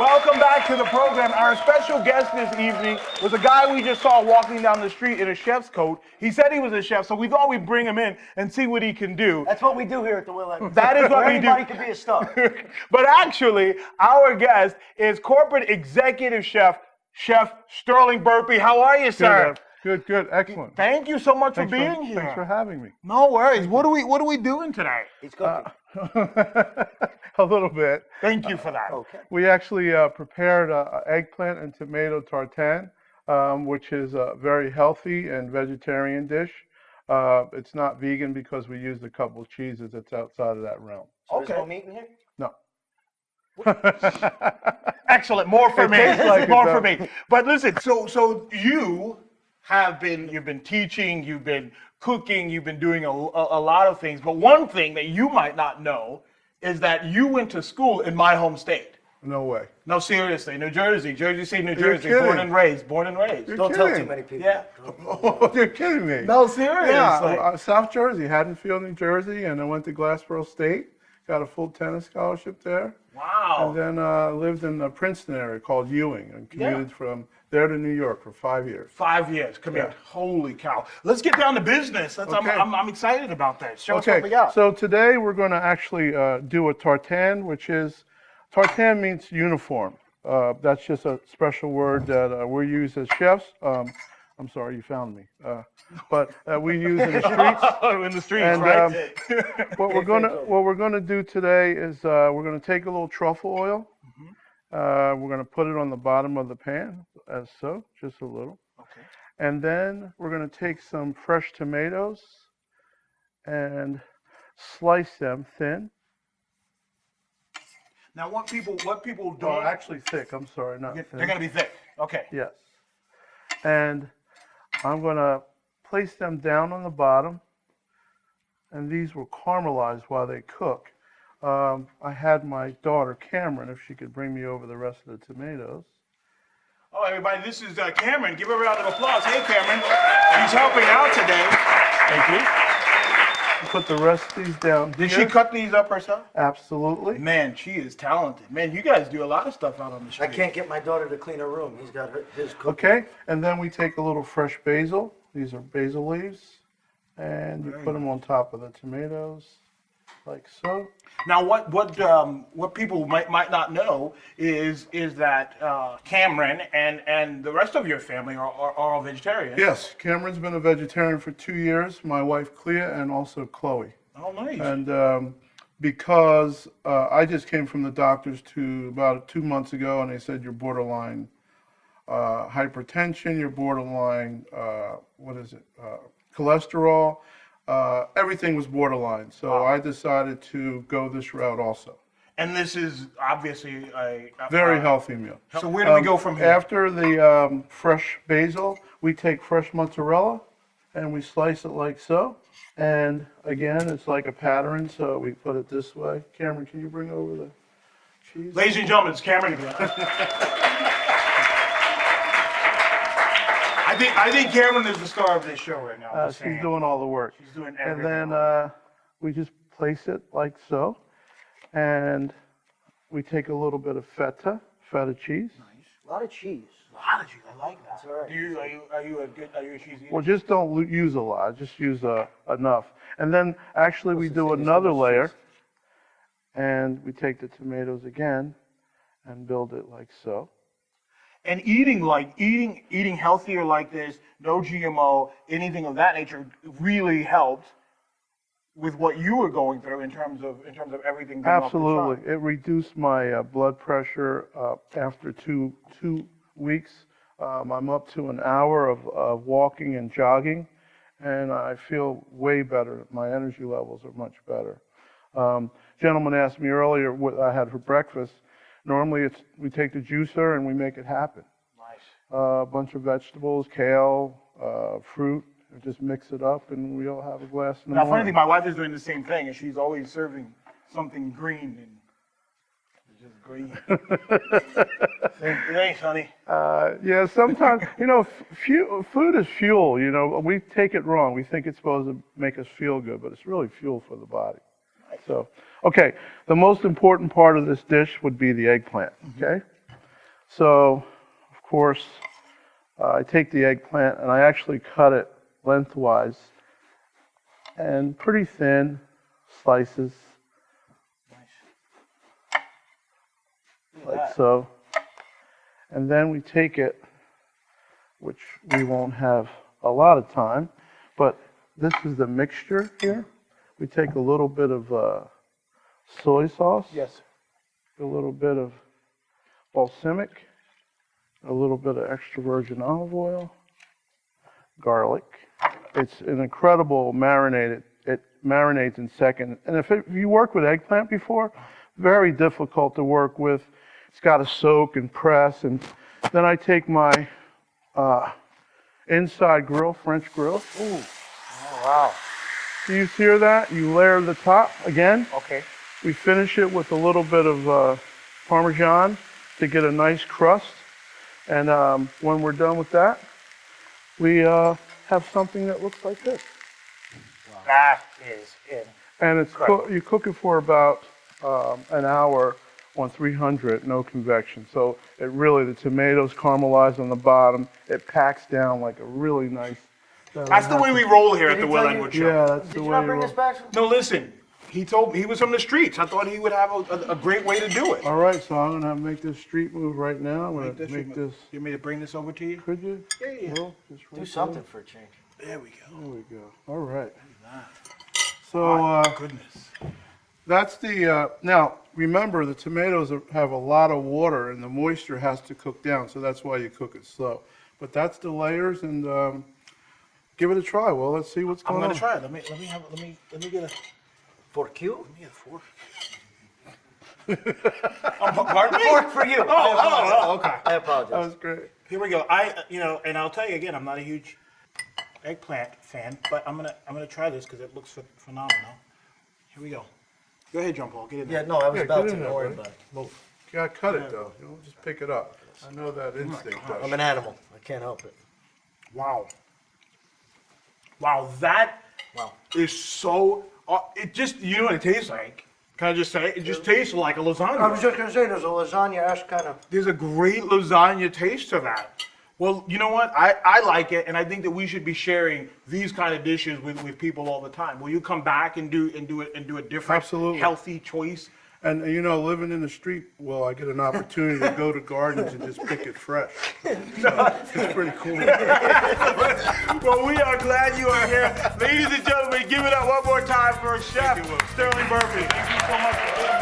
Welcome back to the program. Our special guest this evening was a guy we just saw walking down the street in a chef's coat. He said he was a chef, so we thought we'd bring him in and see what he can do. That's what we do here at the Will Evans. That is what we do. Anybody can be a star. But actually, our guest is corporate executive chef, Chef Sterling Burpee. How are you, sir? Good, excellent. Thank you so much for being here. Thanks for having me. No worries. What are we doing today? He's cooking. A little bit. Thank you for that. Okay. We actually prepared eggplant and tomato tartane, which is a very healthy and vegetarian dish. It's not vegan because we used a couple of cheeses that's outside of that realm. So there's no meat in here? No. Excellent. More for me. tastes like More it, for me. But listen, so you've been teaching, you've been cooking, you've been doing a lot of things. But one thing that you might not know is that you went to school in my home state. No way. No, seriously, New Jersey, Jersey City, New You're Jersey, kidding. born and raised. Don't tell too many people. Yeah. Oh, you're kidding me. No, seriously. Yeah, South Jersey, Haddonfield, New Jersey, and I went to Glassboro State. Got a full tennis scholarship there. Wow. And then lived in the Princeton area called Ewing and commuted from there to New York for 5 years. 5 years. Come here. Yeah. Holy cow. Let's get down to business. Okay. I'm excited about that. Show us what we Okay, got. so today we're going to actually do a tartane, which is, tartane means uniform. That's just a special word that we use as chefs. I'm sorry, you found me. But we use in the streets. In the streets, And right? what we're gonna do today is we're gonna take a little truffle oil. We're gonna put it on the bottom of the pan, as so, just a little. Okay. And then we're gonna take some fresh tomatoes and slice them thin. Now, what people Oh, don't actually thick. I'm sorry, not thin. they're gonna be thick. Okay. Yes. And I'm gonna place them down on the bottom, and these will caramelize while they cook. I had my daughter Cameron, if she could bring me over the rest of the tomatoes. Oh, everybody, this is Cameron. Give her a round of applause. Hey, Cameron. She's helping out today. Thank you. Put the rest of these down. Did here. she cut these up herself? Absolutely. Man, she is talented. Man, you guys do a lot of stuff out on the I street. can't get my daughter to clean her room. He's got his cooking. Okay, and then we take a little fresh basil. These are basil leaves, and you put them on top of the tomatoes, like so. Now, what people might not know is that Cameron and the rest of your family are all vegetarian. Yes, Cameron's been a vegetarian for 2 years. My wife Clea and also Chloe. Oh, nice. And because I just came from the doctors about 2 months ago, and they said you're borderline hypertension, you're borderline cholesterol. Everything was borderline, so I decided to go this route also. And this is obviously a Very healthy meal. So where do we go from here? After the fresh basil, we take fresh mozzarella and we slice it like so. And again, it's like a pattern, so we put it this way. Cameron, can you bring over the cheese? Ladies and gentlemen, it's Cameron again. I think Cameron is the star of this show right now. She's doing all the work. She's doing And everything. then we just place it like so. And we take a little bit of feta cheese. A lot of cheese. A lot of cheese. I like that. That's all right. Are you a cheese eater? Well, just don't use a lot. Just use enough. And then actually we What's do the thing? another Too much layer. cheese. And we take the tomatoes again and build it like so. And eating healthier like this, no GMO, anything of that nature, really helped with what you were going through in terms of everything. Being Absolutely. Off the It reduced my blood pressure after two weeks. I'm up to an hour of walking and jogging, and I feel way better. My energy levels are much better. Gentleman asked me earlier what I had for breakfast. Normally we take the juicer and we make it happen. Nice. A bunch of vegetables, kale, fruit, just mix it up and we all have a glass in the Now, funny morning. thing, my wife is doing the same thing, and she's always serving something green and it's just green. Thanks, honey. Yeah, sometimes, food is fuel, we take it wrong. We think it's supposed to make us feel good, but it's really fuel for the body. So, okay, the most important part of this dish would be the eggplant, okay? So, of course, I take the eggplant and I actually cut it lengthwise and pretty thin slices, like so. And then we take it, which we won't have a lot of time, but this is the mixture here. We take a little bit of soy sauce, Yes. a little bit of balsamic, a little bit of extra virgin olive oil, garlic. It's an incredible marinade. It marinates in seconds. And if you worked with eggplant before, very difficult to work with. It's got to soak and press. And then I take my inside grill, French grill. Ooh. Oh, wow. Do you hear that? You layer the top again. Okay. We finish it with a little bit of Parmesan to get a nice crust. And when we're done with that, we have something that looks like this. That is it. And it's you cook it for about an hour on 300, no convection. So it really, the tomatoes caramelize on the bottom. It packs down like a really nice. That's the way we roll here at the he Will tell you- Engwood Show. Yeah, that's Did the you way not you bring roll. this back? No, listen. He told me he was from the streets. I thought he would have a great way to do it. All right, so I'm gonna make this street move right now. I'm gonna make this. You want me to bring this over to you? Could you? Yeah. Will, just right Do something for a change. There we go. There we go. All right. So Goodness. that's the. Now remember, the tomatoes have a lot of water, and the moisture has to cook down. So that's why you cook it slow. But that's the layers, and give it a try. Well, let's see what's I'm going on. gonna try it. Let me get a For Q? fork. Pardon me? Fork for you. Oh, okay. I That apologize. was great. Here we go. And I'll tell you again, I'm not a huge eggplant fan, but I'm gonna try this because it looks phenomenal. Here we go. Go ahead, John Paul. Get in there. Yeah, no, I was Yeah, about get to. in there, Don't worry buddy. about it. Move. You gotta cut it though. You know, just pick it up. I know that instinct. I'm an animal. I can't help it. Wow. Wow, that Wow. is so. It just, you know what it tastes like? Can I just say? It just tastes like a lasagna. I was just gonna say there's a lasagna-esque kind of. There's a great lasagna taste to that. Well, you know what? I like it, and I think that we should be sharing these kind of dishes with people all the time. Will you come back and do a different, Absolutely. healthy choice? And you know, living in the street, well, I get an opportunity to go to gardens and just pick it fresh. So, it's pretty cool. Well, we are glad you are here. Ladies and gentlemen, give it up one more time for Chef Sterling Burpee. Thank you so much for being here.